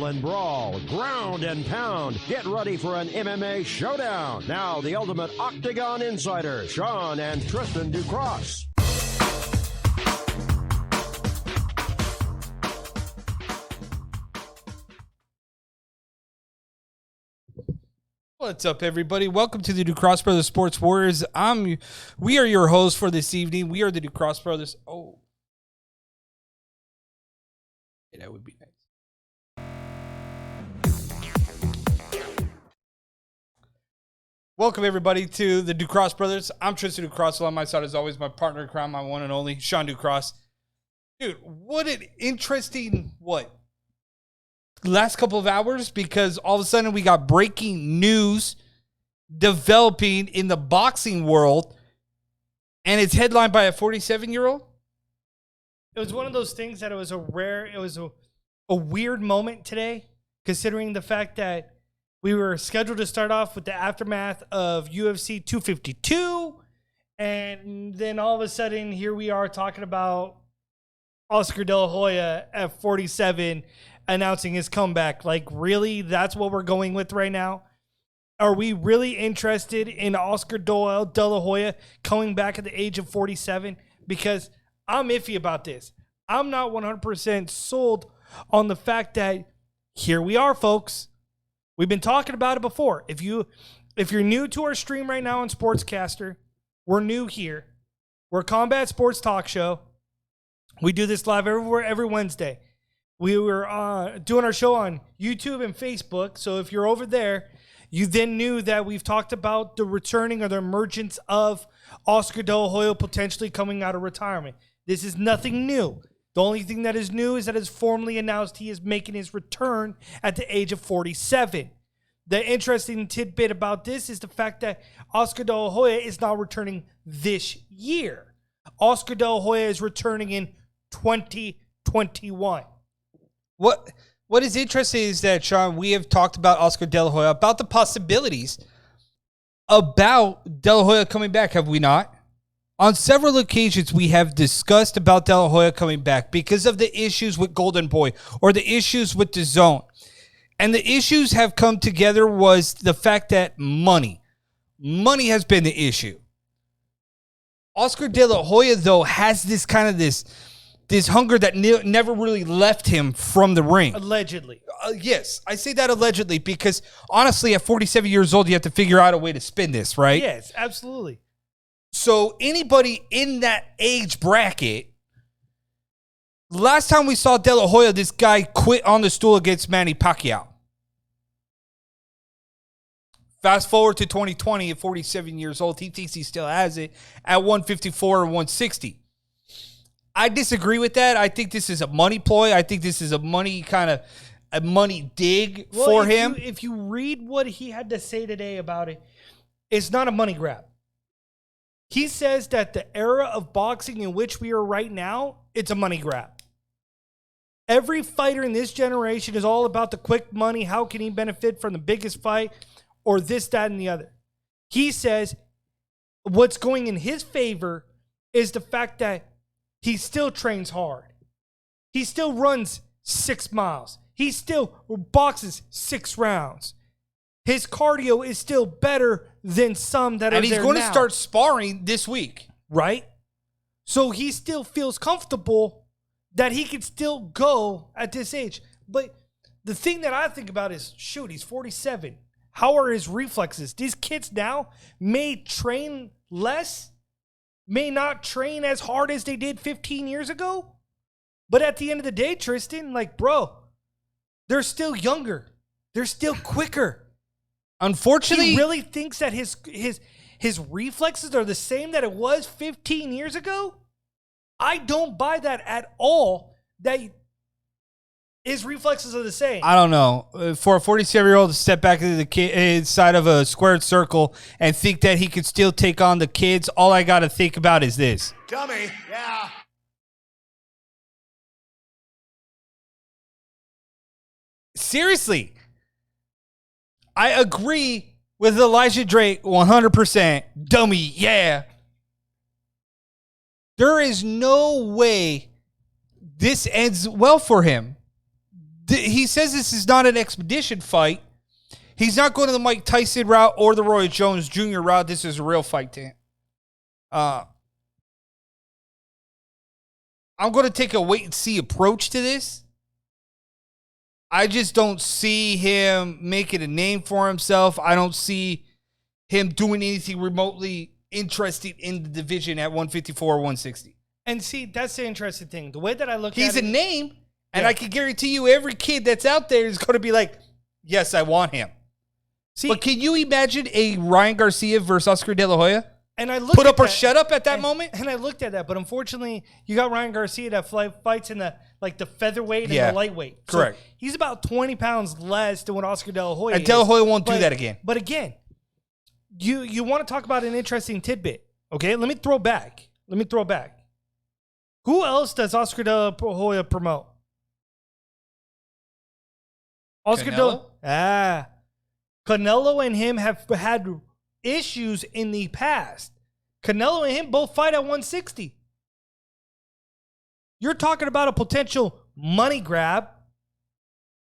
and brawl, ground and pound. Get ready for an MMA showdown. Now, the ultimate Octagon Insider, Sean and Tristan Ducross. What's up, everybody? Welcome to the Ducross Brothers Sports Warriors. We are your hosts for this evening. We are the Ducross Brothers. Oh, yeah, that would be nice. Welcome, everybody, to the Ducross Brothers. I'm Tristan Ducross. On my side, as always, my partner in crime, my one and only Sean Ducross. Dude, what an interesting last couple of hours, because all of a sudden we got breaking news developing in the boxing world, and it's headlined by a 47-year-old. It was one of those things that it was a weird moment today, considering the fact that we were scheduled to start off with the aftermath of UFC 252, and then all of a sudden here we are talking about Oscar De La Hoya at 47 announcing his comeback. Like, really? That's what we're going with right now? Are we really interested in Oscar De La Hoya coming back at the age of 47? Because I'm iffy about this. I'm not 100% sold on the fact that here we are, folks. We've been talking about it before. If you're new to our stream right now on Sportscaster, we're new here. We're a combat sports talk show. We do this live every Wednesday. We were doing our show on YouTube and Facebook. So if you're over there, you then knew that we've talked about the returning or the emergence of Oscar De La Hoya potentially coming out of retirement. This is nothing new. The only thing that is new is that it's formally announced he is making his return at the age of 47. The interesting tidbit about this is the fact that Oscar De La Hoya is not returning this year. Oscar De La Hoya is returning in 2021. What is interesting is that, Sean, we have talked about Oscar De La Hoya, about the possibilities about De La Hoya coming back, have we not? On several occasions, we have discussed about De La Hoya coming back because of the issues with Golden Boy or the issues with the zone. And the issues have come together was the fact that money has been the issue. Oscar De La Hoya, though, has this kind of this hunger that never really left him from the ring. Allegedly. Yes, I say that allegedly because, honestly, at 47 years old, you have to figure out a way to spin this, right? Yes, absolutely. So anybody in that age bracket, last time we saw De La Hoya, this guy quit on the stool against Manny Pacquiao. Fast forward to 2020 at 47 years old, he thinks he still has it at 154 or 160. I disagree with that. I think this is a money ploy. I think this is a money dig for him. If you read what he had to say today about it, it's not a money grab. He says that the era of boxing in which we are right now, it's a money grab. Every fighter in this generation is all about the quick money. How can he benefit from the biggest fight or this, that, and the other? He says what's going in his favor is the fact that he still trains hard. He still runs 6 miles. He still boxes 6 rounds. His cardio is still better than some that are there now. And he's going to start sparring this week. Right? So he still feels comfortable that he can still go at this age. But the thing that I think about is, shoot, he's 47. How are his reflexes? These kids now may train less, may not train as hard as they did 15 years ago. But at the end of the day, Tristan, bro, they're still younger. They're still quicker. Unfortunately, he really thinks that his reflexes are the same that it was 15 years ago? I don't buy that at all, that his reflexes are the same. I don't know. For a 47-year-old to step back into the inside of a squared circle and think that he could still take on the kids, all I got to think about is this. Dummy. Yeah. Seriously. I agree with Elijah Drake 100%. Dummy, yeah. There is no way this ends well for him. he says this is not an expedition fight. He's not going to the Mike Tyson route or the Roy Jones Jr. route. This is a real fight to him. I'm going to take a wait-and-see approach to this. I just don't see him making a name for himself. I don't see him doing anything remotely interesting in the division at 154 or 160. And see, that's the interesting thing. The way that I look at it. He's a name, and I can guarantee you every kid that's out there is going to be like, yes, I want him. See, but can you imagine a Ryan Garcia versus Oscar De La Hoya? And I looked put at up or that, shut up at that moment? And I looked at that, but unfortunately, you got Ryan Garcia that fights in the featherweight and the lightweight. Correct. So he's about 20 pounds less than what Oscar De La Hoya is. And De La Hoya won't do that again. But again, you want to talk about an interesting tidbit. Okay, let me throw back. Who else does Oscar De La Hoya promote? Canelo? Canelo and him have had issues in the past. Canelo and him both fight at 160. You're talking about a potential money grab,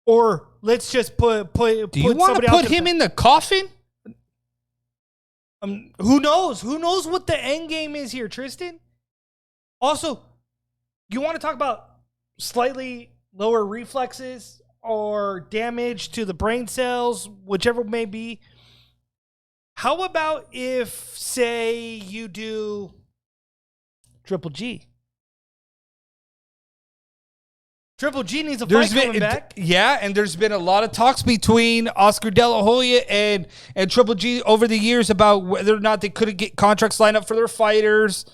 or let's just put. Do you want to put him in the coffin? Who knows? Who knows what the end game is here, Tristan? Also, you want to talk about slightly lower reflexes or damage to the brain cells, whichever it may be. How about if, say, you do Triple G? Triple G needs a fight coming back. Yeah, and there's been a lot of talks between Oscar De La Hoya and Triple G over the years about whether or not they could get contracts lined up for their fighters.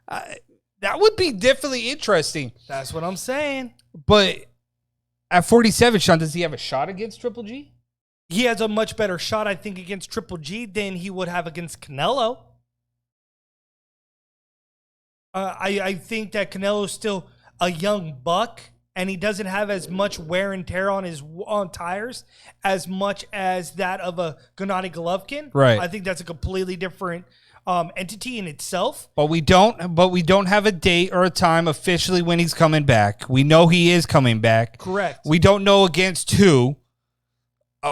That would be definitely interesting. That's what I'm saying. But at 47, Sean, does he have a shot against Triple G? He has a much better shot, I think, against Triple G than he would have against Canelo. I think that Canelo's still a young buck, and he doesn't have as much wear and tear on his tires as much as that of a Gennady Golovkin. Right. I think that's a completely different entity in itself. But we don't have a date or a time officially when he's coming back. We know he is coming back. Correct. We don't know against who.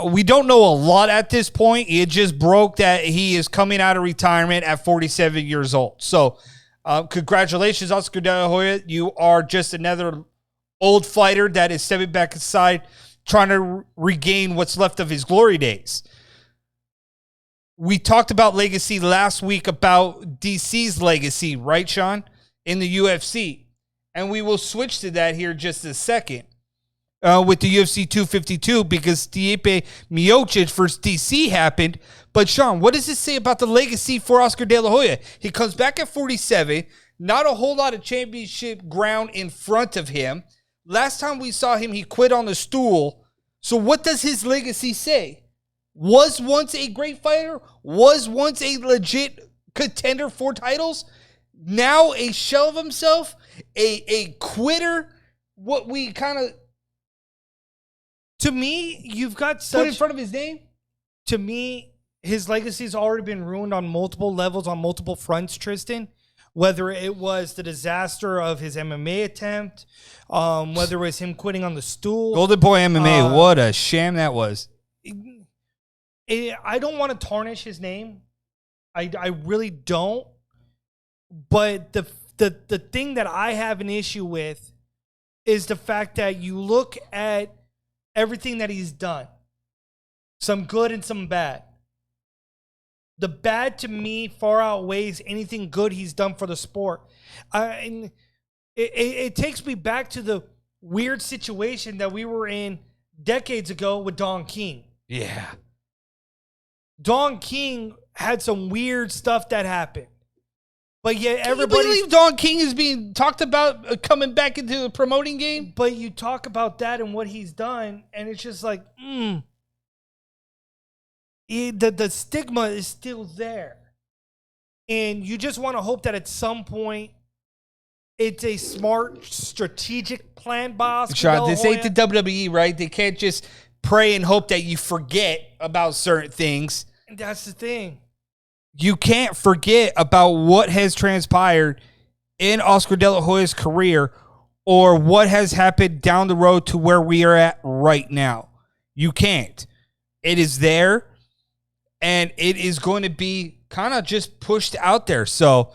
We don't know a lot at this point. It just broke that he is coming out of retirement at 47 years old. So, congratulations, Oscar De La Hoya. You are just another old fighter that is stepping back aside, trying to regain what's left of his glory days. We talked about legacy last week, about DC's legacy, right, Sean, in the UFC. And we will switch to that here just a second. With the UFC 252, because Stipe Miocic versus DC happened. But, Sean, what does this say about the legacy for Oscar De La Hoya? He comes back at 47, not a whole lot of championship ground in front of him. Last time we saw him, he quit on the stool. So what does his legacy say? Was once a great fighter, was once a legit contender for titles, now a shell of himself, a quitter, what we kind of... To me, you've got such... Put in front of his name? To me, his legacy's already been ruined on multiple levels, on multiple fronts, Tristan. Whether it was the disaster of his MMA attempt, whether it was him quitting on the stool. Golden Boy MMA, what a sham that was. I don't want to tarnish his name. I really don't. But the thing that I have an issue with is the fact that you look at everything that he's done, some good and some bad. The bad to me far outweighs anything good he's done for the sport. And it takes me back to the weird situation that we were in decades ago with Don King. Yeah. Don King had some weird stuff that happened. But yet everybody... Can you believe Don King is being talked about coming back into the promoting game? But you talk about that and what he's done, and it's just like, the stigma is still there. And you just want to hope that at some point it's a smart, strategic plan by Oscar De La Hoya. This ain't the WWE, right? They can't just pray and hope that you forget about certain things. And that's the thing. You can't forget about what has transpired in Oscar De La Hoya's career or what has happened down the road to where we are at right now. You can't. It is there, and it is going to be kind of just pushed out there. So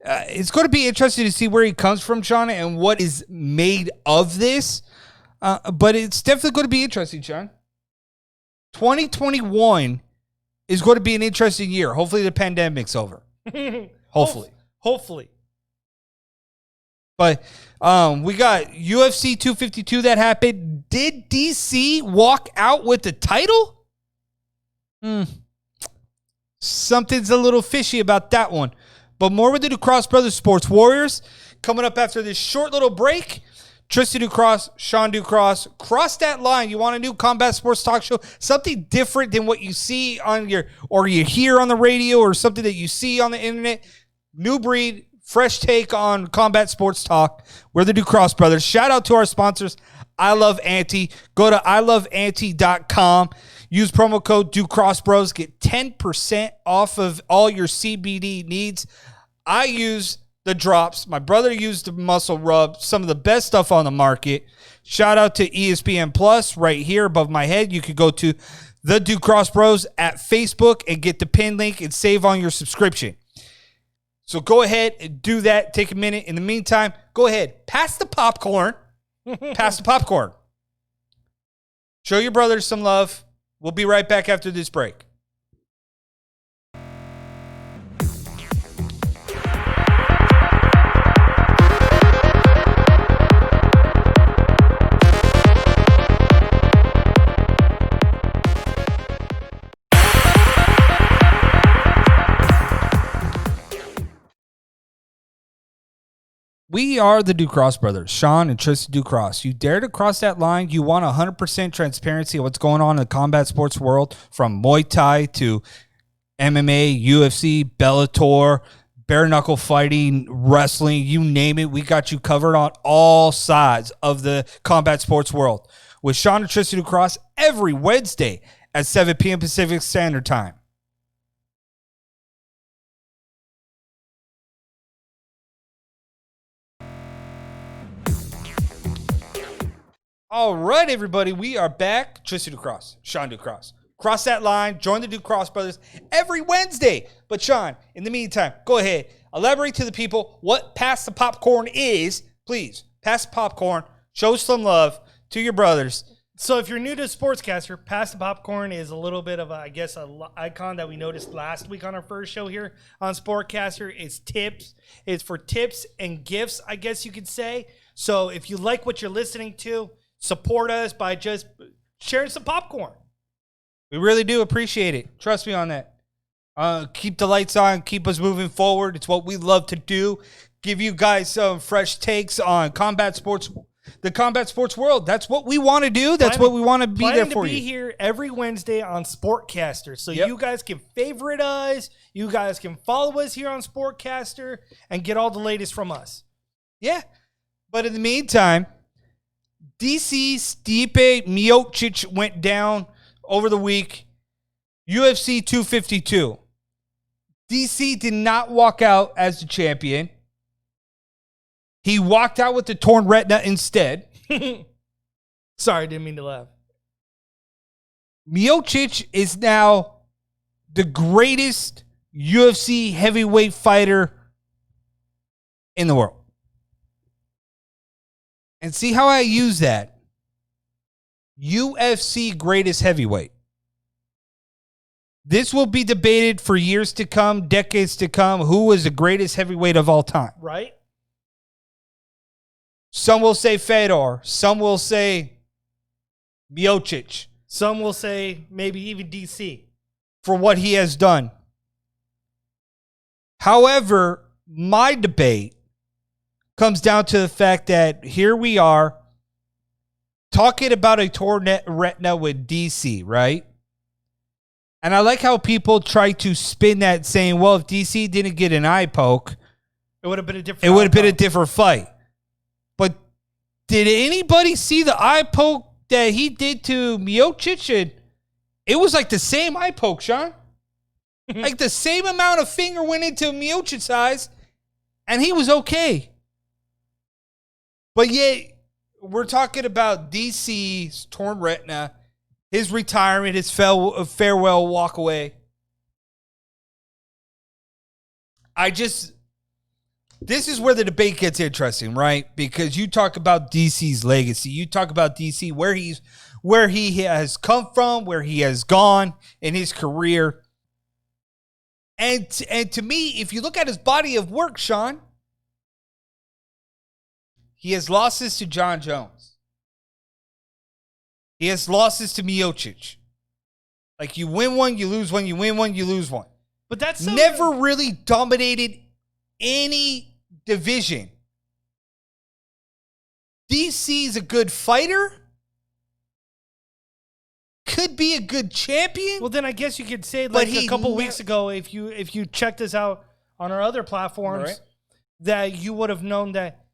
it's going to be interesting to see where he comes from, Sean, and what is made of this. But it's definitely going to be interesting, Sean. 2021 is going to be an interesting year. Hopefully the pandemic's over. Hopefully. But we got UFC 252 that happened. Did DC walk out with the title? Something's a little fishy about that one. But more with the Ducross Brothers Sports Warriors. Coming up after this short little break, Tristan Ducross, Sean Ducross, cross that line. You want a new combat sports talk show? Something different than what you see on you hear on the radio, or something that you see on the internet. New breed, fresh take on combat sports talk. We're the Ducross Brothers. Shout out to our sponsors, I Love Anti. Go to iloveanti.com. Use promo code DucrossBros. Get 10% off of all your CBD needs. I use the drops. My brother used the muscle rub. Some of the best stuff on the market. Shout out to ESPN Plus right here above my head. You could go to the Ducross Bros at Facebook and get the pin link and save on your subscription. So go ahead and do that. Take a minute. In the meantime, go ahead. Pass the popcorn. Pass the popcorn. Show your brothers some love. We'll be right back after this break. We are the Ducross Brothers, Sean and Tristan Ducross. You dare to cross that line, you want 100% transparency of what's going on in the combat sports world, from Muay Thai to MMA, UFC, Bellator, bare knuckle fighting, wrestling, you name it. We got you covered on all sides of the combat sports world with Sean and Tristan Ducross every Wednesday at 7 p.m. Pacific Standard Time. All right, everybody, we are back. Tristan Ducross, Sean Ducross. Cross that line, join the Ducross Brothers every Wednesday. But Sean, in the meantime, go ahead, elaborate to the people what Pass the Popcorn is. Please, pass the popcorn, show some love to your brothers. So if you're new to Sportscaster, Pass the Popcorn is a little bit of, a icon that we noticed last week on our first show here on Sportcaster. It's tips. It's for tips and gifts, I guess you could say. So if you like what you're listening to, support us by just sharing some popcorn. We really do appreciate it. Trust me on that. Keep the lights on. Keep us moving forward. It's what we love to do. Give you guys some fresh takes on combat sports, the combat sports world. That's what we want to do. That's what we want to be there for you. To be here every Wednesday on Sportcaster. So you guys can favorite us. You guys can follow us here on Sportcaster and get all the latest from us. Yeah. But in the meantime, DC Stipe Miocic went down over the week. UFC 252. DC did not walk out as the champion. He walked out with the torn retina instead. Sorry, didn't mean to laugh. Miocic is now the greatest UFC heavyweight fighter in the world. And see how I use that. UFC greatest heavyweight. This will be debated for years to come, decades to come. Who was the greatest heavyweight of all time? Right. Some will say Fedor. Some will say Miocic. Some will say maybe even DC. For what he has done. However, my debate comes down to the fact that here we are talking about a torn retina with DC, right? And I like how people try to spin that saying, well, if DC didn't get an eye poke, it would have been a different fight. But did anybody see the eye poke that he did to Miocic? It was like the same eye poke, Sean. Like the same amount of finger went into Miocic's eyes, and he was okay. But yeah, we're talking about DC's torn retina, his retirement, his farewell walk away. This is where the debate gets interesting, right? Because you talk about DC's legacy. You talk about DC, where he has come from, where he has gone in his career. And to me, if you look at his body of work, Sean, he has losses to Jon Jones. He has losses to Miocic. Like, you win one, you lose one, you win one, you lose one. But that's never really dominated any division. DC's a good fighter. Could be a good champion. Well, then I guess you could say, like a couple weeks ago, if you checked us out on our other platforms, right, that you would have known that.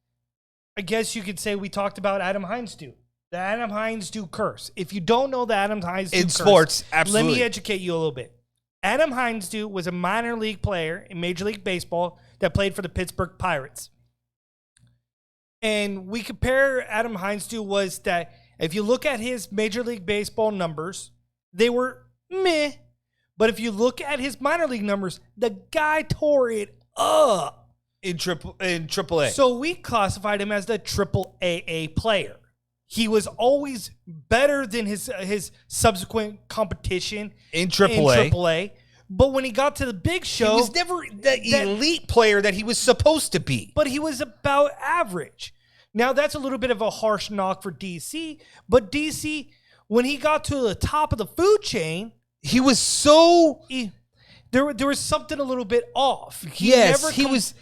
I guess you could say we talked about Adam Heinstu. The Adam Heinstu curse. If you don't know the Adam Heinstu curse, in sports, absolutely. Let me educate you a little bit. Adam Heinstu was a minor league player in Major League Baseball that played for the Pittsburgh Pirates. And we compare Adam Heinstu was that if you look at his Major League Baseball numbers, they were meh. But if you look at his minor league numbers, the guy tore it up in AAA. So we classified him as the AAA player. He was always better than his subsequent competition in AAA. But when he got to the big show, he was never the elite player that he was supposed to be. But he was about average. Now, that's a little bit of a harsh knock for DC. But DC, when he got to the top of the food chain, he was so... There was something a little bit off. He was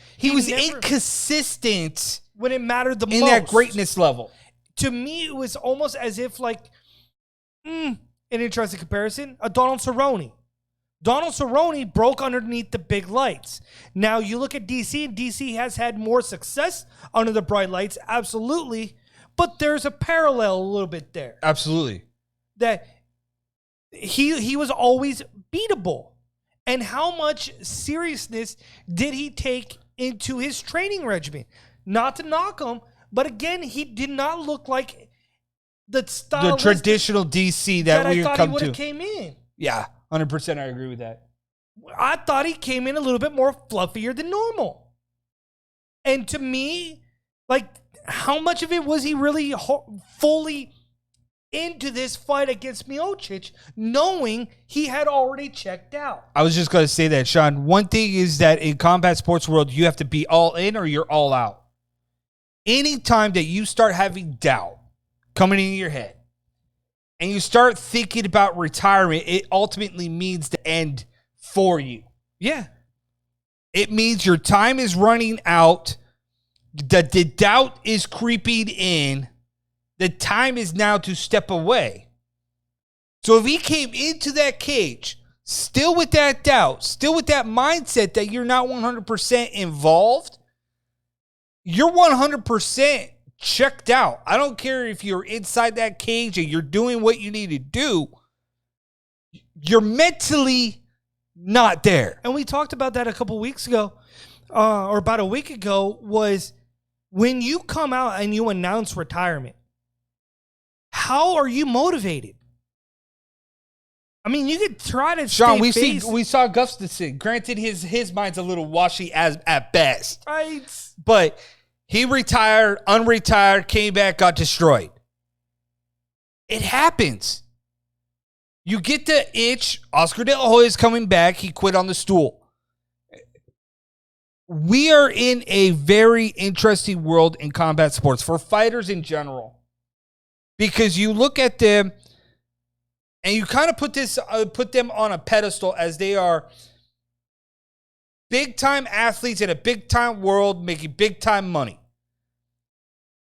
inconsistent when it mattered the most. In that greatness level. To me, it was almost as if, like, an interesting comparison, a Donald Cerrone. Donald Cerrone broke underneath the big lights. Now, you look at DC, and DC has had more success under the bright lights, absolutely. But there's a parallel a little bit there. Absolutely. That he was always beatable. And how much seriousness did he take into his training regimen? Not to knock him, but again, he did not look like the traditional DC that we thought come he would to. have came in. Yeah, 100%. I agree with that. I thought he came in a little bit more fluffier than normal. And to me, like, how much of it was he really fully into this fight against Miocic, knowing he had already checked out? I was just going to say that, Sean. One thing is that in combat sports world, you have to be all in or you're all out. Anytime that you start having doubt coming into your head and you start thinking about retirement, it ultimately means the end for you. Yeah. It means your time is running out. The doubt is creeping in. The time is now to step away. So if he came into that cage, still with that doubt, still with that mindset that you're not 100% involved, you're 100% checked out. I don't care if you're inside that cage and you're doing what you need to do. You're mentally not there. And we talked about that a couple weeks ago, or about a week ago, was when you come out and you announce retirement, how are you motivated? I mean, you could try to Sean, we saw Gustafsson. Granted, his mind's a little washy at best. Right. But he retired, unretired, came back, got destroyed. It happens. You get the itch. Oscar De La Hoya is coming back. He quit on the stool. We are in a very interesting world in combat sports for fighters in general. Because you look at them and you kind of put them on a pedestal as they are big-time athletes in a big-time world making big-time money.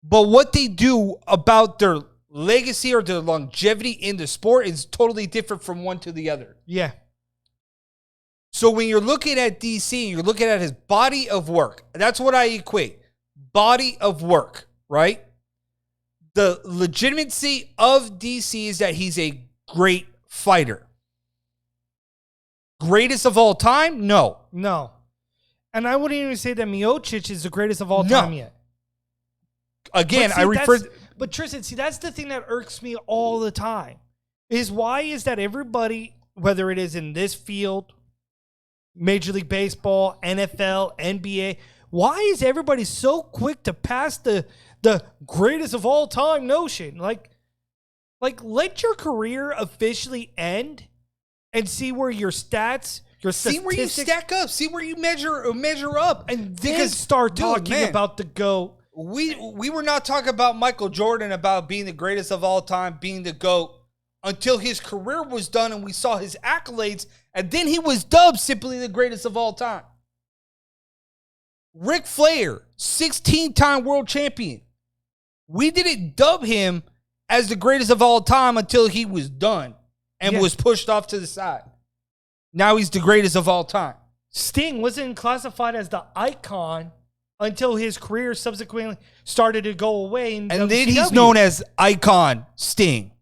But what they do about their legacy or their longevity in the sport is totally different from one to the other. Yeah. So when you're looking at DC and you're looking at his body of work, that's what I equate. Body of work, right? The legitimacy of DC is that he's a great fighter. Greatest of all time? No. And I wouldn't even say that Miocic is the greatest of all time yet. again, But Tristan, see, that's the thing that irks me all the time. Is why is that everybody, whether it is in this field, Major League Baseball, NFL, NBA, why is everybody so quick to pass the greatest of all time notion? Like let your career officially end and see where your stats, your see where you stack up, see where you measure up, and then start talking about the GOAT. We were not talking about Michael Jordan about being the greatest of all time, being the GOAT, until his career was done and we saw his accolades, and then he was dubbed simply the greatest of all time. Ric Flair, 16-time world champion. We didn't dub him as the greatest of all time until he was done and was pushed off to the side. Now he's the greatest of all time. Sting wasn't classified as the icon until his career subsequently started to go away. And then he's known as Icon Sting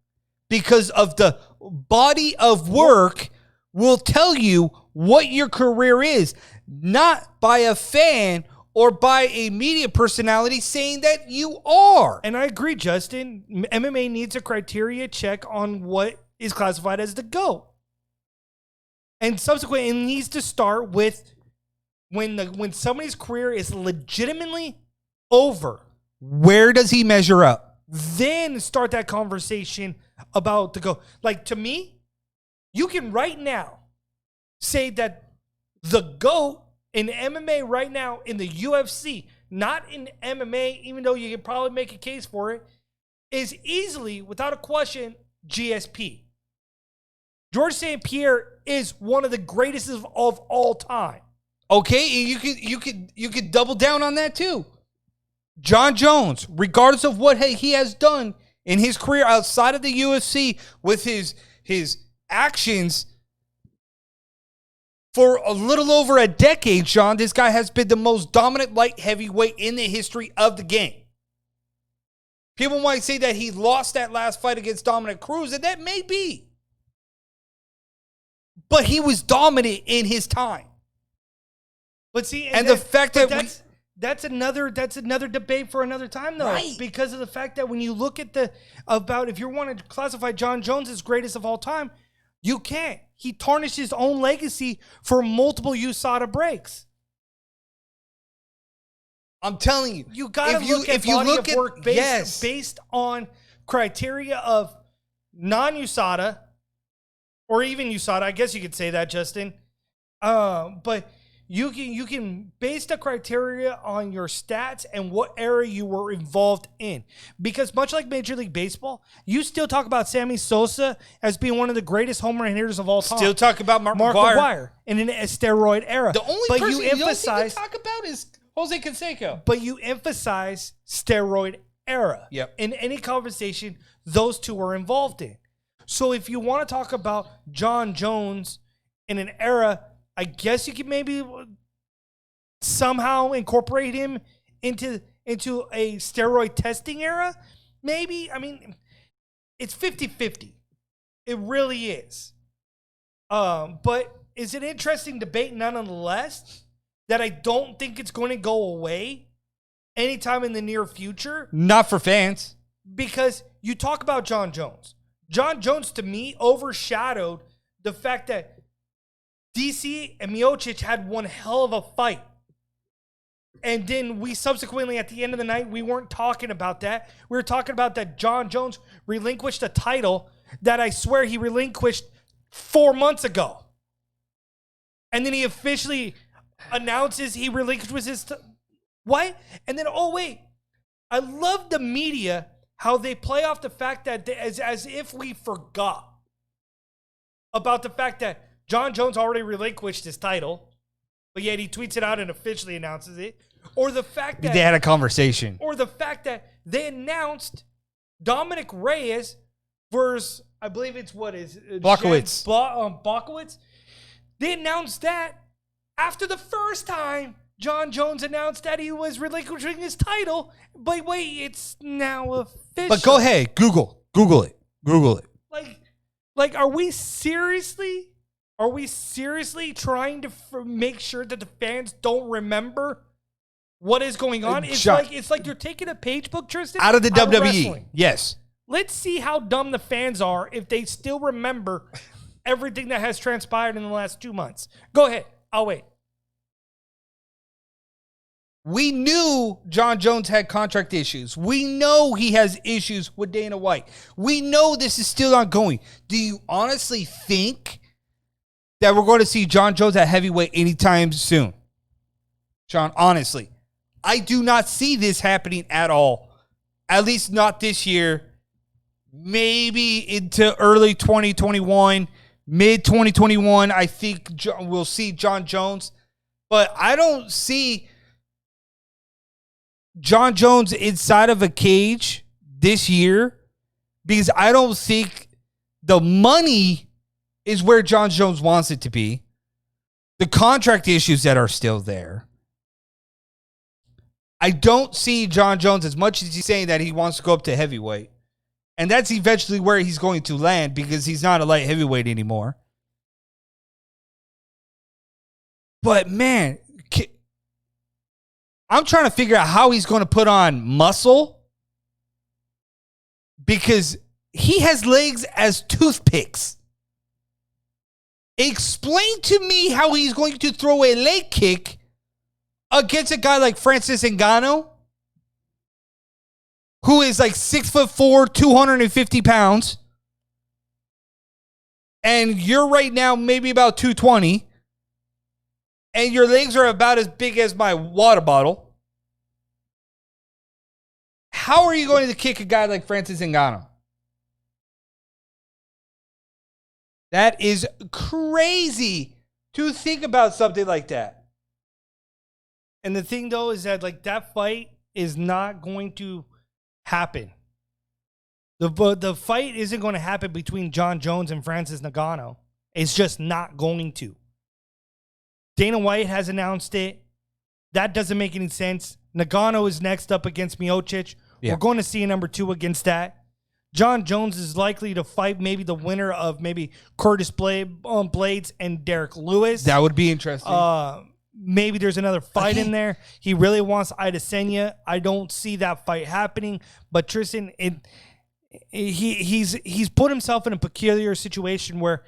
because of the body of work will tell you what your career is, not by a fan or by a media personality saying that you are. And I agree, Justin. MMA needs a criteria check on what is classified as the GOAT. And subsequently, it needs to start with when somebody's career is legitimately over. Where does he measure up? Then start that conversation about the GOAT. Like, to me, you can right now say that the GOAT in MMA right now in the UFC, not in MMA, even though you can probably make a case for it, is easily, without a question, GSP. George St. Pierre is one of the greatest of all time. Okay, you could double down on that too. Jon Jones, regardless of what he has done in his career outside of the UFC with his actions for a little over a decade, Sean, this guy has been the most dominant light heavyweight in the history of the game. People might say that he lost that last fight against Dominic Cruz, and that may be. But he was dominant in his time. But see, and the fact that that's another debate for another time, though, right? Because of the fact that when you look at if you want to classify Jon Jones as greatest of all time, you can't. He tarnished his own legacy for multiple USADA breaks. I'm telling you, you got to look at body of work based on criteria of non-USADA or even USADA. I guess you could say that, Justin. But you can base the criteria on your stats and what era you were involved in. Because much like Major League Baseball, you still talk about Sammy Sosa as being one of the greatest home run hitters of all time. Still talk about Mark McGwire in a steroid era. The only person you don't think to talk about is Jose Canseco. But you emphasize steroid era. Yep. In any conversation, those two are involved in. So if you want to talk about Jon Jones in an era, I guess you could maybe somehow incorporate him into a steroid testing era. Maybe. I mean, it's 50-50. It really is. But it's an interesting debate nonetheless that I don't think it's going to go away anytime in the near future. Not for fans. Because you talk about Jon Jones. Jon Jones, to me, overshadowed the fact that DC and Miocic had one hell of a fight. And then we subsequently, at the end of the night, we weren't talking about that. We were talking about that Jon Jones relinquished a title that I swear he relinquished 4 months ago. And then he officially announces he relinquished his... What? And then, oh, wait. I love the media, how they play off the fact that as if we forgot about the fact that Jon Jones already relinquished his title, but yet he tweets it out and officially announces it. Or the fact that they had a conversation. Or the fact that they announced Dominic Reyes versus, I believe it's Blachowicz. Blachowicz. They announced that after the first time Jon Jones announced that he was relinquishing his title. But wait, it's now official. But go ahead, Google it. Like, are we seriously trying to make sure that the fans don't remember what is going on. It's like you're taking a page book, Tristan, out of the WWE. Wrestling. Yes. Let's see how dumb the fans are if they still remember everything that has transpired in the last 2 months. Go ahead. I'll wait. We knew Jon Jones had contract issues. We know he has issues with Dana White. We know this is still ongoing. Do you honestly think that we're going to see Jon Jones at heavyweight anytime soon? Sean, honestly, I do not see this happening at all. At least not this year. Maybe into early 2021, mid 2021, I think we'll see Jon Jones. But I don't see Jon Jones inside of a cage this year because I don't think the money is where Jon Jones wants it to be. The contract issues that are still there. I don't see Jon Jones, as much as he's saying that he wants to go up to heavyweight. And that's eventually where he's going to land because he's not a light heavyweight anymore. But man, I'm trying to figure out how he's going to put on muscle because he has legs as toothpicks. Explain to me how he's going to throw a leg kick against a guy like Francis Ngannou, who is like 6'4", 250 pounds, and you're right now maybe about 220, and your legs are about as big as my water bottle. How are you going to kick a guy like Francis Ngannou? That is crazy to think about something like that. And the thing, though, is that like that fight is not going to happen. The fight isn't going to happen between Jon Jones and Francis Ngannou. It's just not going to. Dana White has announced it. That doesn't make any sense. Ngannou is next up against Miocic. Yeah. We're going to see a number 2 against that. Jon Jones is likely to fight maybe the winner of maybe Curtis Blades and Derek Lewis. That would be interesting. Maybe there's another fight in there. He really wants Adesanya. I don't see that fight happening. But Tristan, he's put himself in a peculiar situation where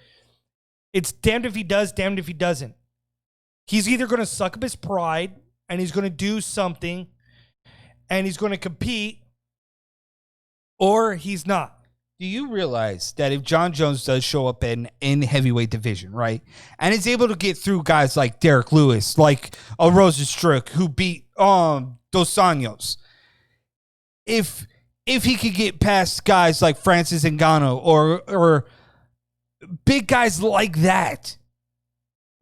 it's damned if he does, damned if he doesn't. He's either going to suck up his pride and he's going to do something and he's going to compete, or he's not. Do you realize that if Jon Jones does show up in heavyweight division, right, and is able to get through guys like Derek Lewis, like a Rosenstruck who beat Dos Anjos, if he could get past guys like Francis Ngannou or big guys like that,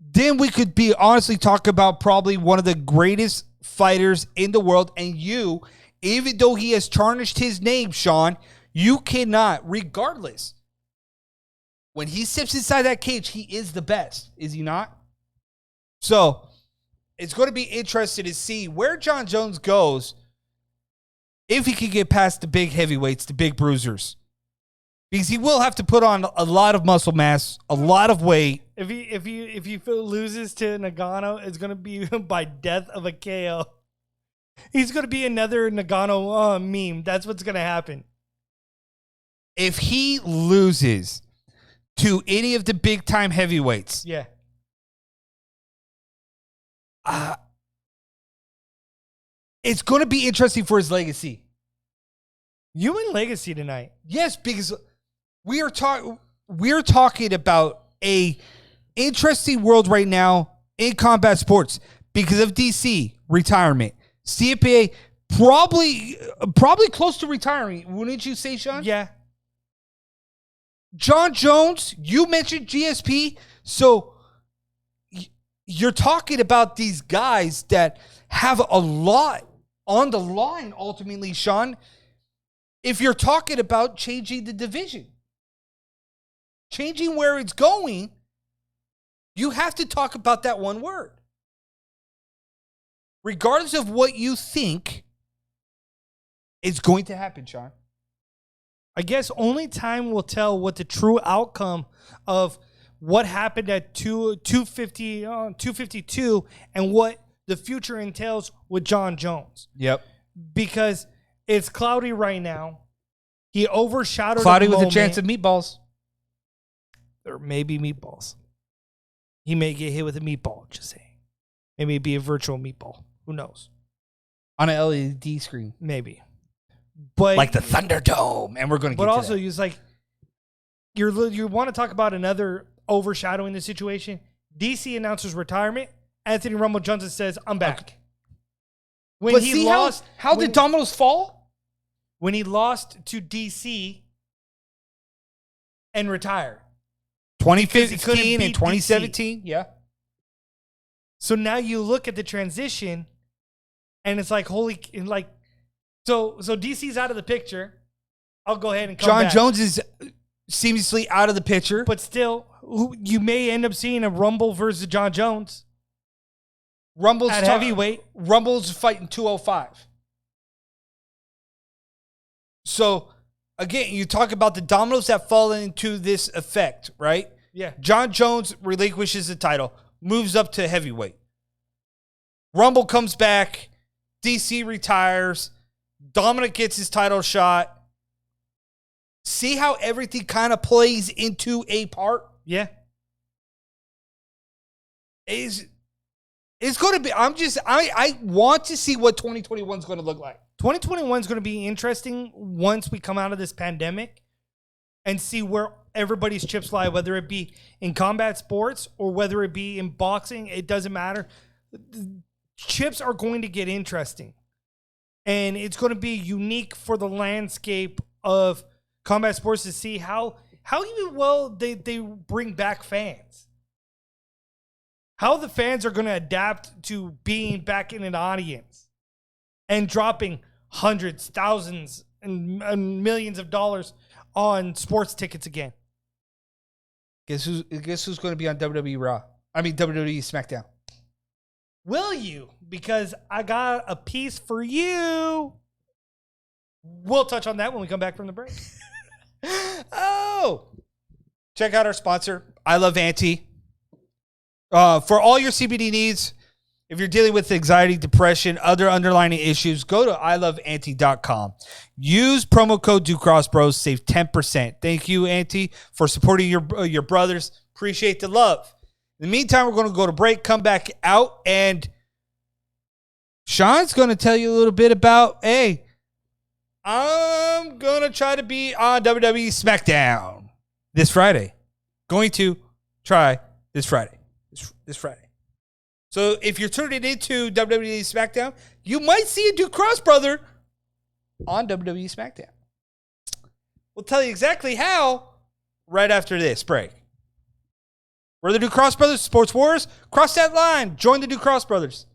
then we could be honestly talking about probably one of the greatest fighters in the world. And you, even though he has tarnished his name, Sean, you cannot, regardless. When he steps inside that cage, he is the best, is he not? So it's going to be interesting to see where Jon Jones goes if he can get past the big heavyweights, the big bruisers. Because he will have to put on a lot of muscle mass, a lot of weight. If he loses to Ngannou, it's going to be by death of a KO. He's going to be another Ngannou meme. That's what's going to happen. If he loses to any of the big-time heavyweights, yeah, it's going to be interesting for his legacy. You win legacy tonight. Yes, because we're talking about a interesting world right now in combat sports because of DC retirement. CPA probably close to retiring. Wouldn't you say, Sean? Yeah. Jon Jones, you mentioned GSP, so you're talking about these guys that have a lot on the line ultimately, Sean. If you're talking about changing the division, changing where it's going, you have to talk about that one word. Regardless of what you think, it's going to happen, Sean. I guess only time will tell what the true outcome of what happened at 252 and what the future entails with Jon Jones. Yep. Because it's cloudy right now. He overshadowed Cloudy with a chance of meatballs. There may be meatballs. He may get hit with a meatball, just saying. Maybe it'd be a virtual meatball. Who knows? On an LED screen. Maybe. But like the Thunderdome. And we're going to get to But also, that. he's like, you want to talk about another overshadowing the situation? DC announces retirement. Anthony Rumble Johnson says, I'm back. Okay. When but he see lost, how did dominoes fall? When he lost to DC and retired. 2015 and 2017. DC. Yeah. So now you look at the transition and it's like, holy, like, so DC's out of the picture. I'll go ahead and come Jon back. Jones is seamlessly out of the picture. But still, you may end up seeing a Rumble versus Jon Jones. Rumble's at heavyweight. Rumble's fighting 205. So, again, you talk about the dominoes that fall into this effect, right? Yeah. Jon Jones relinquishes the title, moves up to heavyweight. Rumble comes back. DC retires. Dominic gets his title shot. See how everything kind of plays into a part? Yeah. It's going to be, I want to see what 2021 is going to look like. 2021 is going to be interesting once we come out of this pandemic and see where everybody's chips lie, whether it be in combat sports or whether it be in boxing. It doesn't matter. Chips are going to get interesting. And it's going to be unique for the landscape of combat sports to see how even well they bring back fans. How the fans are going to adapt to being back in an audience and dropping hundreds, thousands, and millions of dollars on sports tickets again. Guess who's going to be on WWE Raw? I mean WWE Smackdown. Will you? Because I got a piece for you. We'll touch on that when we come back from the break. Oh, check out our sponsor, I Love Auntie. For all your CBD needs, if you're dealing with anxiety, depression, other underlying issues, go to iloveauntie.com. Use promo code DuCrossBros, save 10%. Thank you, Auntie, for supporting your brothers. Appreciate the love. In the meantime, we're going to go to break, come back out, and Sean's going to tell you a little bit about, hey, I'm going to try to be on WWE Smackdown this Friday. Going to try this Friday. This Friday. So if you're tuning into WWE Smackdown, you might see a Ducross brother on WWE Smackdown. We'll tell you exactly how right after this break. We're the Ducross Brothers, Sports Wars. Cross that line. Join the Ducross Brothers.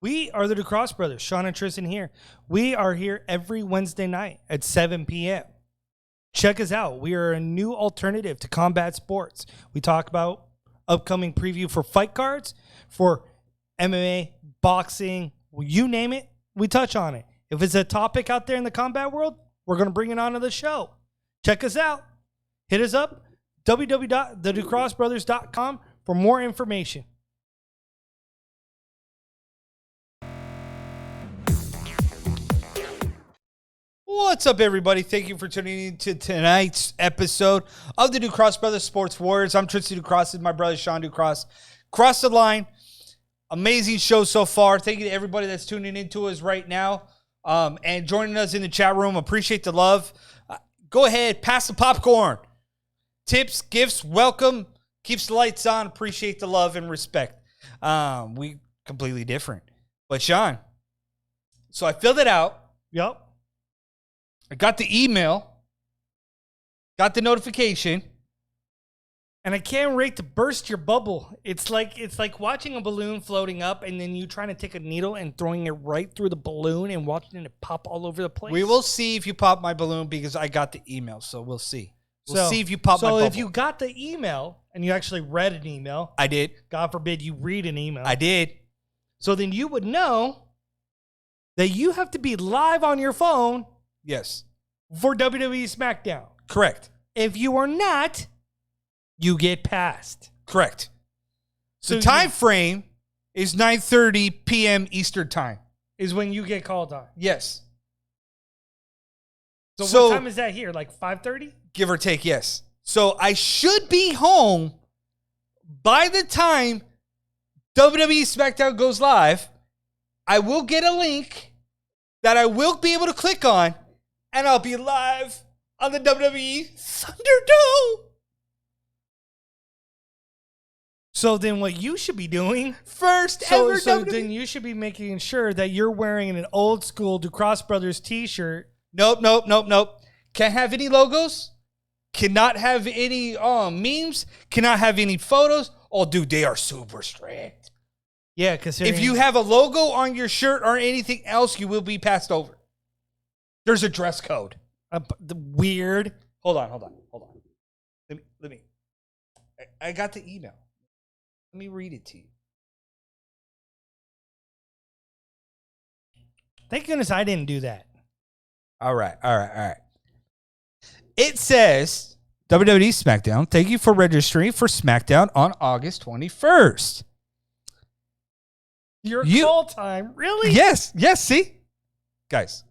We are the DuCross Brothers, Sean and Tristan here. We are here every Wednesday night at 7 p.m. Check us out. We are a new alternative to combat sports. We talk about upcoming preview for fight cards, for MMA, boxing, you name it, we touch on it. If it's a topic out there in the combat world, we're going to bring it onto the show. Check us out. Hit us up, www.theducrossbrothers.com for more information. What's up, everybody? Thank you for tuning in to tonight's episode of the Ducross Brothers Sports Warriors. I'm Tristan Ducross. This is my brother, Sean Ducross. Cross the line. Amazing show so far. Thank you to everybody that's tuning into us right now and joining us in the chat room. Appreciate the love. Go ahead, pass the popcorn. Tips, gifts, welcome. Keeps the lights on. Appreciate the love and respect. We completely different. But Sean, so I filled it out. Yep. I got the email, got the notification, and I can't wait to burst your bubble. It's like watching a balloon floating up, and then you trying to take a needle and throwing it right through the balloon and watching it pop all over the place. We will see if you pop my balloon because I got the email, so we'll see. We'll see if you pop my bubble. So if you got the email and you actually read an email. I did. God forbid you read an email. I did. So then you would know that you have to be live on your phone. Yes. For WWE SmackDown. Correct. If you are not, you get passed. Correct. So the time frame is 9:30 p.m. Eastern time. Is when you get called on. Yes. So what time is that here? Like 5:30? Give or take, yes. So I should be home by the time WWE SmackDown goes live. I will get a link that I will be able to click on, and I'll be live on the WWE Thunderdome. So then what you should be doing first ever So WWE. then you should be making sure that you're wearing an old school Ducross Brothers t-shirt. Nope. Can't have any logos. Cannot have any memes. Cannot have any photos. Oh, dude, they are super strict. Yeah, because if you have a logo on your shirt or anything else, you will be passed over. There's a dress code. Weird. Hold on. Let me. I got the email. Let me read it to you. Thank goodness I didn't do that. All right. It says, WWE SmackDown, thank you for registering for SmackDown on August 21st. Your call time? Really? Yes, see? Guys.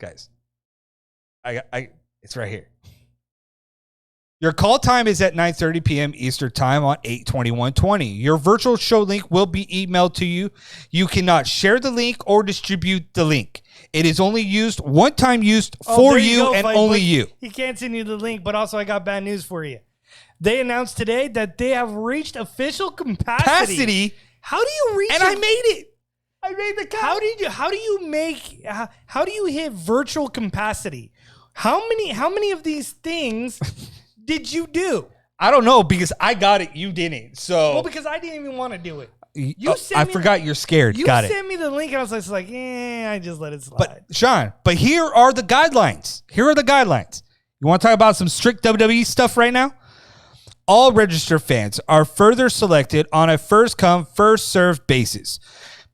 It's right here. Your call time is at 9:30 p.m. Eastern time on 8/21/20. Your virtual show link will be emailed to you. You cannot share the link or distribute the link. It is only used one time used for you and only you. He can't send you the link, but also I got bad news for you. They announced today that they have reached official capacity. How do you reach? And I made it. I made the count. How do you hit virtual capacity? How many of these things did you do? I don't know because I got it. You didn't. So because I didn't even want to do it. I forgot you're scared. You sent me the link and I was just like, I just let it slide. But Sean, here are the guidelines. You want to talk about some strict WWE stuff right now? All registered fans are further selected on a first come, first served basis.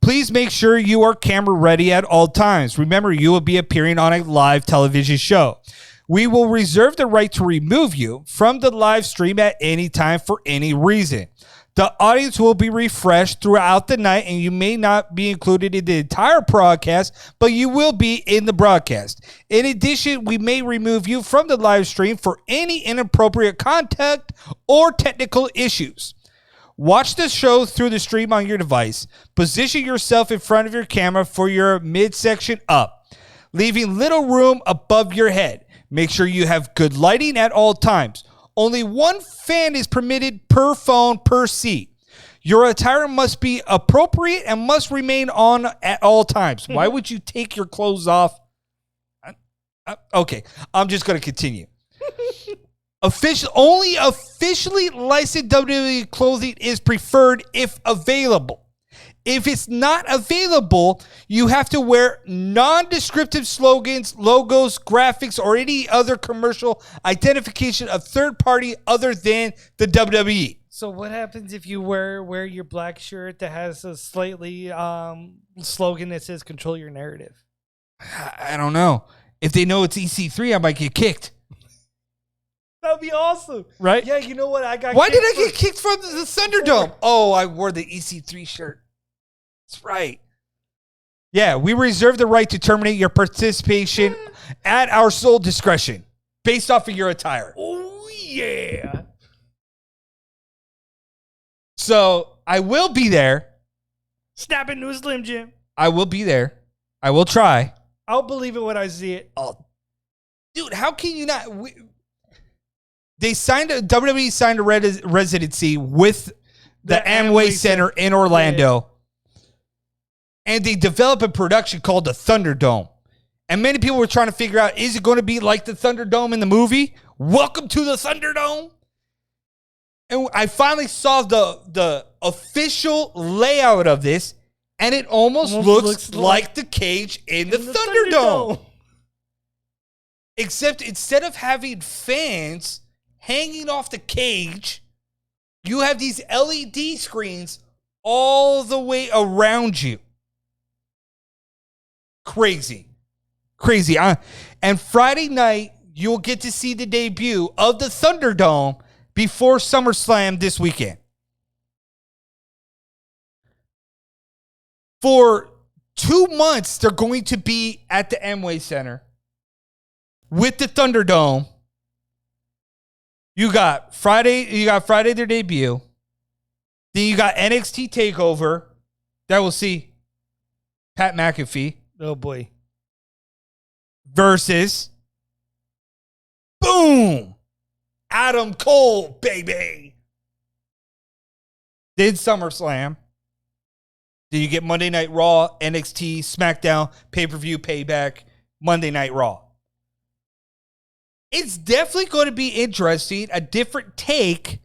Please make sure you are camera ready at all times. Remember, you will be appearing on a live television show. We will reserve the right to remove you from the live stream at any time for any reason. The audience will be refreshed throughout the night, and you may not be included in the entire broadcast, but you will be in the broadcast. In addition, we may remove you from the live stream for any inappropriate contact or technical issues. Watch the show through the stream on your device. Position yourself in front of your camera for your midsection up, leaving little room above your head. Make sure you have good lighting at all times. Only one fan is permitted per phone per seat. Your attire must be appropriate and must remain on at all times. Why would you take your clothes off? Okay, I'm just going to continue. Only officially licensed WWE clothing is preferred if available. If it's not available, you have to wear non-descriptive slogans, logos, graphics, or any other commercial identification of third party other than the WWE. So what happens if you wear your black shirt that has a slightly slogan that says "Control your narrative"? I don't know. If they know it's EC3, I might get kicked. That'd be awesome, right? Yeah, you know what? Why did I get kicked from the Thunderdome? Oh, I wore the EC3 shirt. That's right. Yeah, we reserve the right to terminate your participation at our sole discretion based off of your attire. Oh, yeah. So I will be there. Snap into a Slim Jim. I will be there. I will try. I'll believe it when I see it. Oh, dude, how can you not? WWE signed a residency with the Amway Center in Orlando. And they developed a production called the Thunderdome. And many people were trying to figure out, is it going to be like the Thunderdome in the movie? Welcome to the Thunderdome. And I finally saw the official layout of this, and it almost looks like the cage in the Thunderdome. Except instead of having fans hanging off the cage. You have these LED screens all the way around you. Crazy. And Friday night, you'll get to see the debut of the Thunderdome before SummerSlam this weekend. For 2 months, they're going to be at the Amway Center with the Thunderdome. You got Friday their debut. Then you got NXT TakeOver that will see Pat McAfee. Oh boy. Versus boom, Adam Cole, baby. Then SummerSlam. Then you get Monday Night Raw, NXT, SmackDown, pay-per-view, Payback, Monday Night Raw. It's definitely going to be interesting, a different take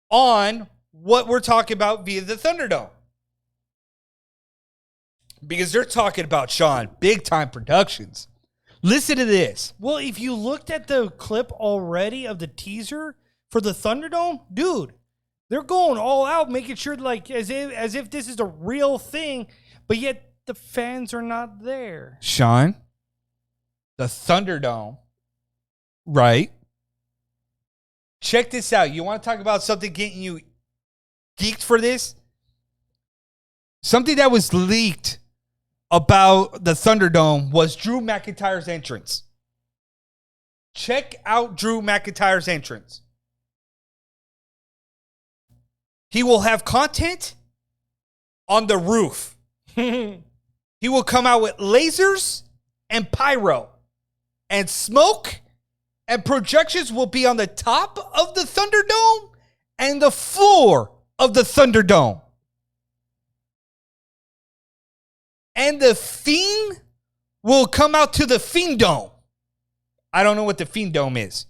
on what we're talking about via the Thunderdome. Because they're talking about, Sean, big-time productions. Listen to this. Well, if you looked at the clip already of the teaser for the Thunderdome, dude, they're going all out, making sure like as if this is a real thing, but yet the fans are not there. Sean, the Thunderdome, right? Check this out. You want to talk about something getting you geeked for this? Something that was leaked about the Thunderdome was Drew McIntyre's entrance. Check out Drew McIntyre's entrance. He will have content on the roof. He will come out with lasers and pyro and smoke, and projections will be on the top of the Thunderdome and the floor of the Thunderdome. And the Fiend will come out to the Fiend-Dome. I don't know what the Fiend-Dome is,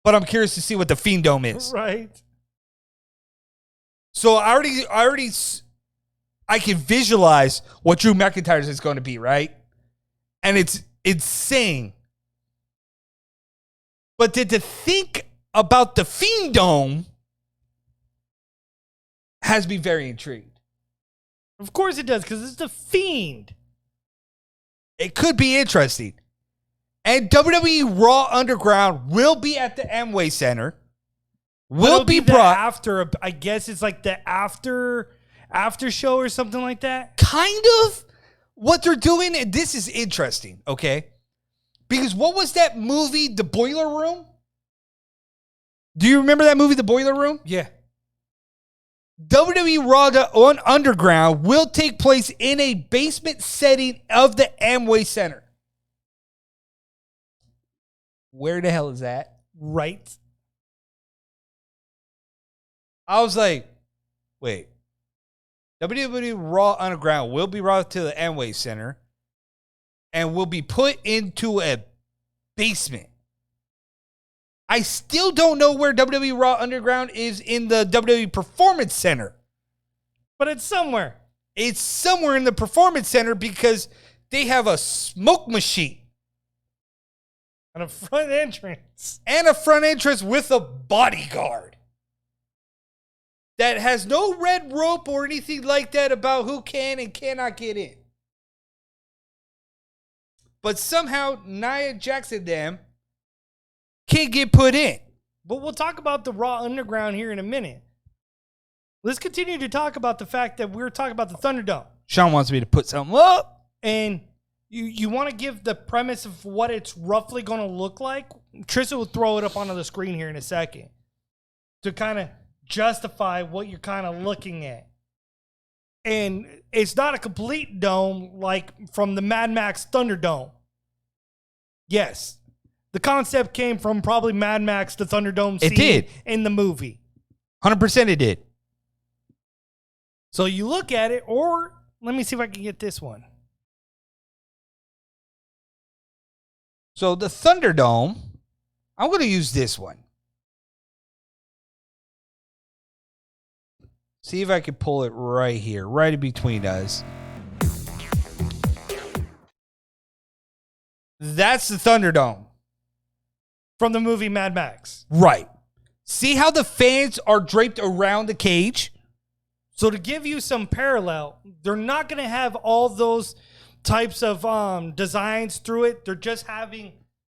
but I'm curious to see what the Fiend-Dome is. Right. So I can visualize what Drew McIntyre's is going to be, right? And it's insane. But to think about the Fiend-Dome has me very intrigued. Of course it does, because it's the Fiend. It could be interesting. And WWE Raw Underground will be at the Amway Center. Will be brought after. I guess it's like the after show or something like that. Kind of what they're doing. And this is interesting, okay? Because what was that movie, The Boiler Room? Do you remember that movie, The Boiler Room? Yeah. WWE Raw Underground will take place in a basement setting of the Amway Center. Where the hell is that? Right. I was like, wait. WWE Raw Underground will be brought to the Amway Center and will be put into a basement. I still don't know where WWE Raw Underground is in the WWE Performance Center. But it's somewhere. It's somewhere in the Performance Center because they have a smoke machine. And a front entrance. And a front entrance with a bodyguard. That has no red rope or anything like that about who can and cannot get in. But somehow Nia Jax and them can't get put in. But we'll talk about the Raw Underground here in a minute. Let's continue to talk about the fact that we're talking about the Thunderdome. Sean wants me to put something up. And you want to give the premise of what it's roughly going to look like? Trista will throw it up onto the screen here in a second to kind of justify what you're kind of looking at. And it's not a complete dome like from the Mad Max Thunderdome. Yes. The concept came from probably Mad Max, the Thunderdome scene. It did. In the movie. 100% it did. So you look at it, or let me see if I can get this one. So the Thunderdome, I'm going to use this one. See if I can pull it right here, right in between us. That's the Thunderdome. from the movie Mad Max. Right. See how the fans are draped around the cage? So to give you some parallel, they're not going to have all those types of designs through it. They're just having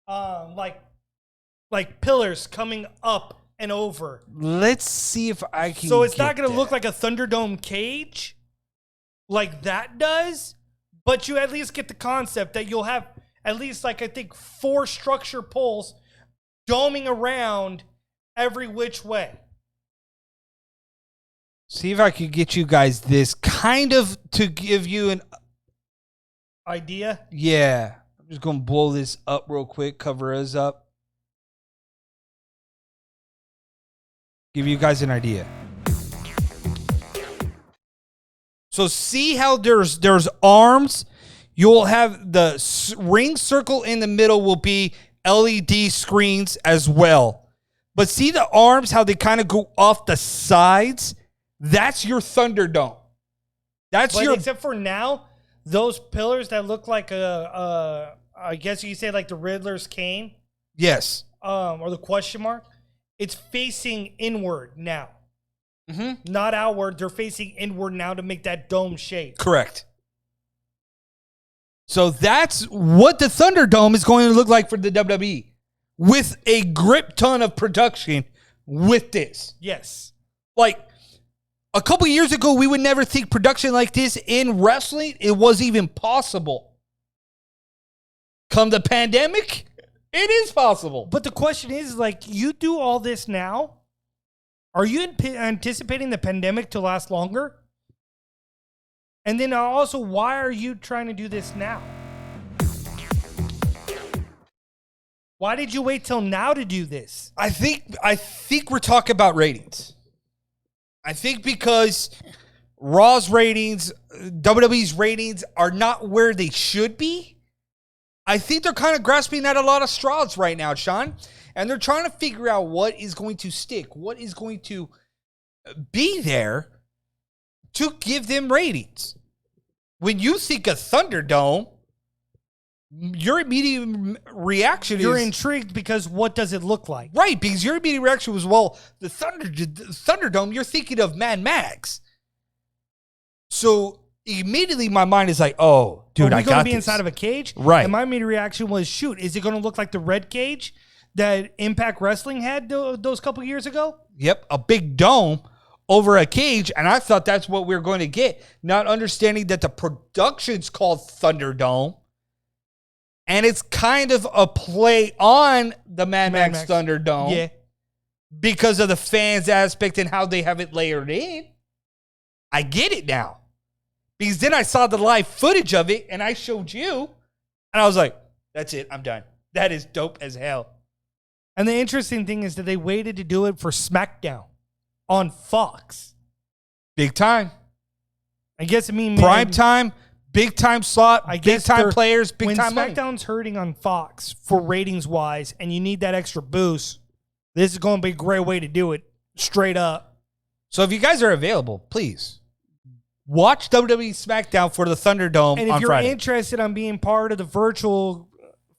like pillars coming up and over. Let's see if I can. So it's not going to look like a Thunderdome cage like that does, but you at least get the concept that you'll have at least like I think 4 structure poles doming around every which way. See if I can get you guys this kind of to give you an idea. Yeah. I'm just going to blow this up real quick, cover us up. Give you guys an idea. So see how there's arms? You'll have the ring circle in the middle will be LED screens as well. But see the arms, how they kind of go off the sides? That's your Thunderdome. Except for now, those pillars that look like I guess you could say like the Riddler's cane. Yes. Or the question mark. It's facing inward now. Mm-hmm. Not outward. They're facing inward now to make that dome shape. Correct. So that's what the Thunderdome is going to look like for the WWE. With a grip ton of production with this. Yes. Like, a couple years ago, we would never think production like this in wrestling. It was even possible. Come the pandemic, it is possible. But the question is, like, you do all this now. Are you anticipating the pandemic to last longer? And then also, why are you trying to do this now? Why did you wait till now to do this? I think we're talking about ratings. I think because Raw's ratings, WWE's ratings are not where they should be. I think they're kind of grasping at a lot of straws right now, Sean. And they're trying to figure out what is going to stick, what is going to be there to give them ratings. When you think of Thunderdome, your immediate reaction You're intrigued because what does it look like? Right, because your immediate reaction was, well, the Thunderdome, you're thinking of Mad Max. So immediately my mind is like, oh, dude, I got this. Are we going to be inside of a cage? Right. And my immediate reaction was, shoot, is it going to look like the red cage that Impact Wrestling had those couple years ago? Yep, a big dome over a cage, and I thought that's what we were going to get, not understanding that the production's called Thunderdome. And it's kind of a play on the Mad Max Thunderdome. Yeah. Because of the fans aspect and how they have it layered in. I get it now. Because then I saw the live footage of it and I showed you. And I was like, that's it. I'm done. That is dope as hell. And the interesting thing is that they waited to do it for Smackdown on Fox. Big time. I guess prime time. Big time slot, big time players, big time money. When SmackDown's hurting on Fox for ratings wise, and you need that extra boost, this is going to be a great way to do it, straight up. So if you guys are available, please watch WWE SmackDown for the Thunderdome on Friday. And if you're interested in being part of the virtual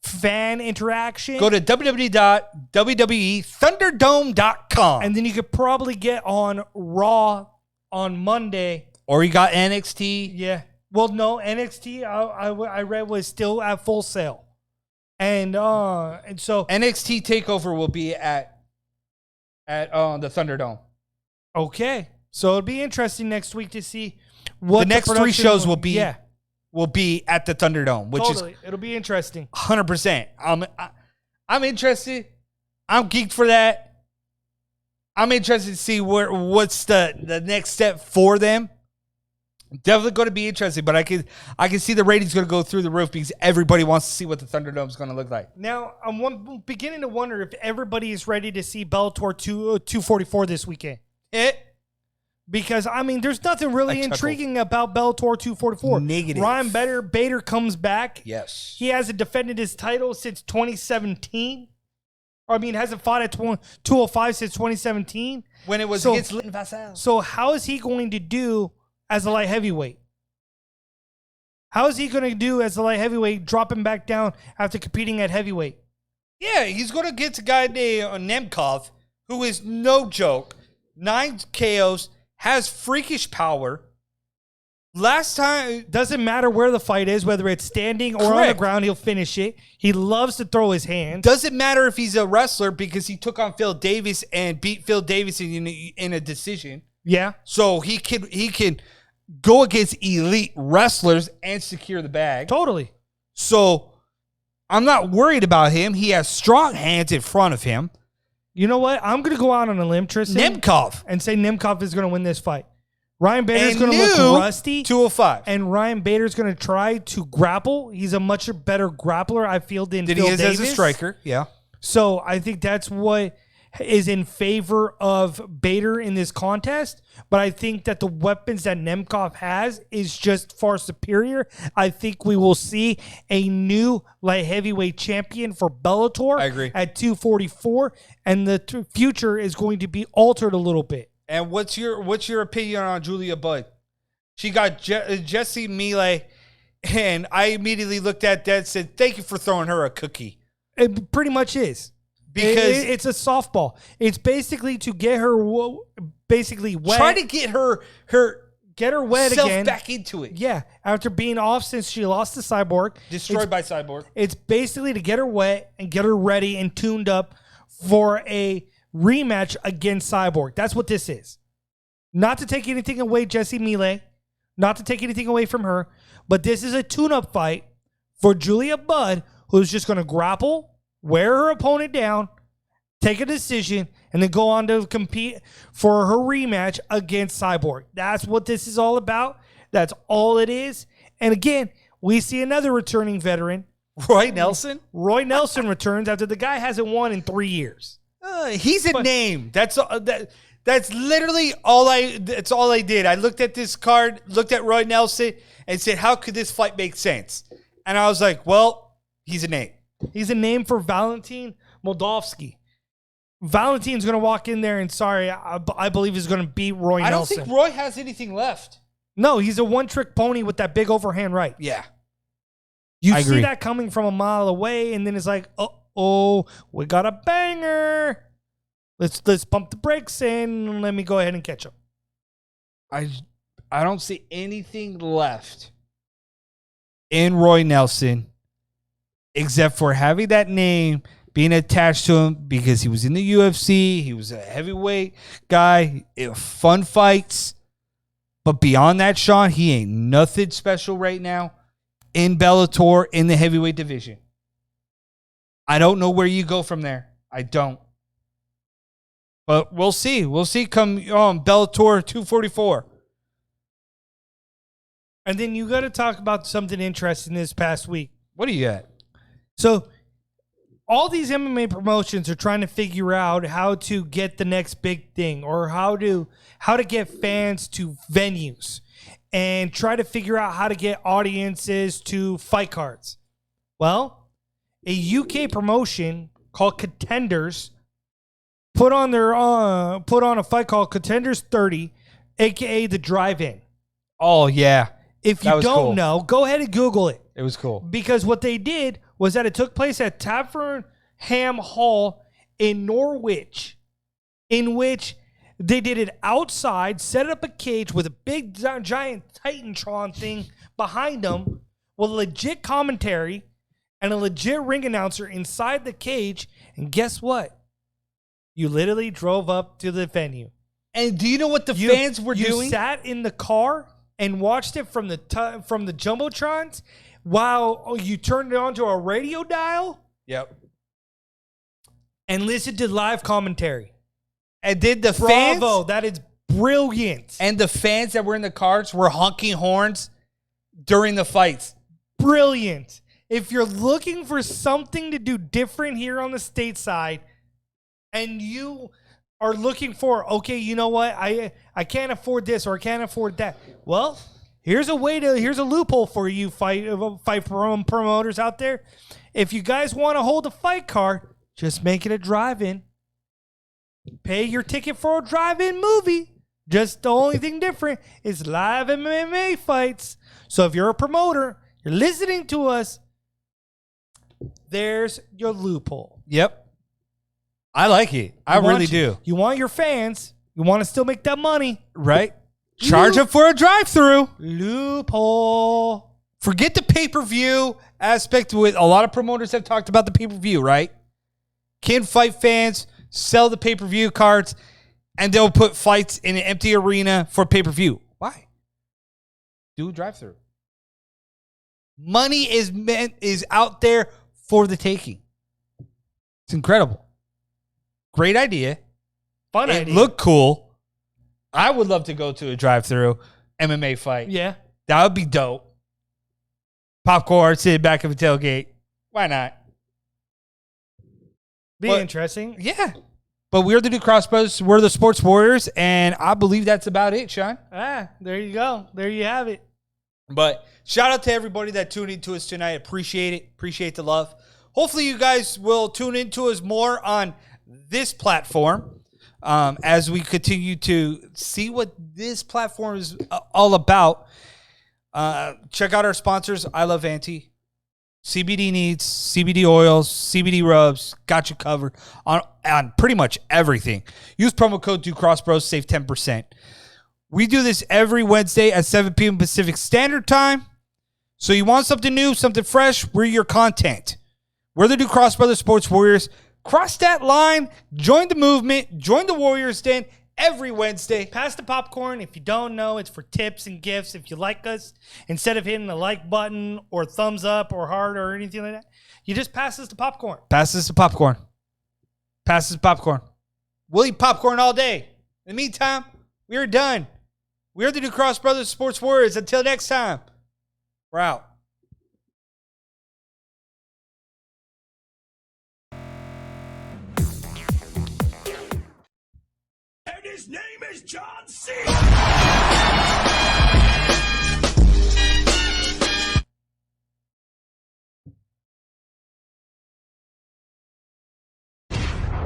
fan interaction, go to www.wwethunderdome.com. And then you could probably get on Raw on Monday. Or you got NXT. Yeah. Well, no, NXT I read was still at full sale, and so NXT Takeover will be at the Thunderdome. Okay, so it'll be interesting next week to see what the next 3 shows will be. Yeah, will be at the Thunderdome, which is it'll be interesting. 100%. I'm interested. I'm geeked for that. I'm interested to see what's the next step for them. Definitely going to be interesting, but I can see the ratings going to go through the roof because everybody wants to see what the Thunderdome is going to look like. Now, I'm beginning to wonder if everybody is ready to see Bellator 244 this weekend. Because, I mean, there's nothing really intriguing about Bellator 244. Negative. Ryan Bader comes back. Yes. He hasn't defended his title since 2017. I mean, hasn't fought at 205 since 2017. When it was against Linton Vassell. So how is he going to do as a light heavyweight? How is he going to do as a light heavyweight, dropping back down after competing at heavyweight? Yeah, he's going to get a guy named Nemkov, who is no joke. 9 KOs, has freakish power. Last time... Doesn't matter where the fight is, whether it's standing or on the ground, he'll finish it. He loves to throw his hands. Doesn't matter if he's a wrestler because he took on Phil Davis and beat Phil Davis in a decision. Yeah. So he can go against elite wrestlers and secure the bag. Totally. So I'm not worried about him. He has strong hands in front of him. You know what? I'm going to go out on a limb, Tristan. Nemkov. And say Nemkov is going to win this fight. Ryan Bader's going to look rusty. 205. And Ryan Bader's going to try to grapple. He's a much better grappler, I feel, than Phil Davis. As a striker, yeah. So I think that's what is in favor of Bader in this contest. But I think that the weapons that Nemkov has is just far superior. I think we will see a new light heavyweight champion for Bellator. I agree. At 244. And the future is going to be altered a little bit. And what's your opinion on Julia Budd? She got Jessie Melee, and I immediately looked at that and said, thank you for throwing her a cookie. It pretty much is. Because it's a softball. It's basically to get her basically wet. Try to get her wet again. back into it. Yeah. After being off since she lost to Cyborg. Destroyed by Cyborg. It's basically to get her wet and get her ready and tuned up for a rematch against Cyborg. That's what this is. Not to take anything away Jessie Melee, not to take anything away from her, but this is a tune-up fight for Julia Budd, who's just going to grapple, wear her opponent down, take a decision, and then go on to compete for her rematch against Cyborg. That's what this is all about. That's all it is. And again, we see another returning veteran. Roy Nelson? Roy Nelson returns after the guy hasn't won in 3 years. He's a name. That's literally all that's all I did. I looked at this card, looked at Roy Nelson, and said, how could this fight make sense? And I was like, well, he's a name. He's a name for Valentin Moldavsky. Valentin's going to walk in there and, I believe he's going to beat Roy Nelson. I don't think Roy has anything left. No, he's a one-trick pony with that big overhand right. Yeah. You see that coming from a mile away, and then it's like, oh, we got a banger. Let's pump the brakes in. Let me go ahead and catch him. I don't see anything left in Roy Nelson except for having that name being attached to him because he was in the UFC. He was a heavyweight guy. Fun fights. But beyond that, Sean, he ain't nothing special right now in Bellator in the heavyweight division. I don't know where you go from there. I don't. But we'll see. We'll see come Bellator 244. And then you got to talk about something interesting this past week. What do you got? So all these MMA promotions are trying to figure out how to get the next big thing or how to get fans to venues and try to figure out how to get audiences to fight cards. Well, a UK promotion called Contenders put on a fight called Contenders 30, aka the Drive-In. Oh yeah. If you don't know, go ahead and Google it. It was cool. Because what they did was that it took place at Tavernham Hall in Norwich, in which they did it outside, set up a cage with a big giant Titantron thing behind them with legit commentary and a legit ring announcer inside the cage. And guess what? You literally drove up to the venue. And do you know what the fans were doing? You sat in the car and watched it from the Jumbotrons while you turned it onto a radio dial. Yep. And listened to live commentary. And did the fans? Bravo, that is brilliant. And the fans that were in the cars were honking horns during the fights. Brilliant. If you're looking for something to do different here on the stateside, and you are looking for, okay, you know what, I can't afford this or I can't afford that. Well, here's a loophole for you fight promoters out there. If you guys want to hold a fight card, just make it a drive-in. Pay your ticket for a drive-in movie. Just the only thing different is live MMA fights. So if you're a promoter, you're listening to us, there's your loophole. Yep. I like it. I really do. You want your fans. You want to still make that money. Right? Charge them for a drive-through. Loophole. Forget the pay-per-view aspect. With a lot of promoters have talked about the pay-per-view, right? Can fight fans, sell the pay-per-view cards, and they'll put fights in an empty arena for pay-per-view. Why? Do a drive-through. Money is out there for the taking. It's incredible. Great idea. Fun It idea. looked cool. I would love to go to a drive-through MMA fight. Yeah. That would be dope. Popcorn, sitting back of a tailgate. Why not? Be interesting. Yeah. But we're the New Cross Brothers. We're the Sports Warriors, and I believe that's about it, Sean. There you go. There you have it. But shout out to everybody that tuned into us tonight. Appreciate it. Appreciate the love. Hopefully you guys will tune into us more on this platform as we continue to see what this platform is all about. Check out our sponsors. I Love Anti. CBD needs, CBD oils, CBD rubs. Got you covered on pretty much everything. Use promo code DuCrossBros, save 10%. We do this every Wednesday at 7 p.m. Pacific Standard Time. So you want something new, something fresh, we're your content. We're the New Cross Brothers Sports Warriors. Cross that line, join the movement, join the Warriors Den every Wednesday. Pass the popcorn. If you don't know, it's for tips and gifts. If you like us, instead of hitting the like button or thumbs up or heart or anything like that, you just pass us the popcorn. Pass us the popcorn. Pass us the popcorn. We'll eat popcorn all day. In the meantime, we are done. We're the New Cross Brothers Sports Warriors. Until next time, we're out. And his name is Jon C.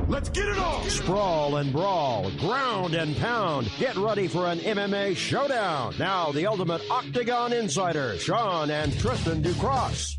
Let's get it on! Sprawl and brawl, ground and pound. Get ready for an MMA showdown. Now, the ultimate Octagon Insider, Sean and Tristan Ducross.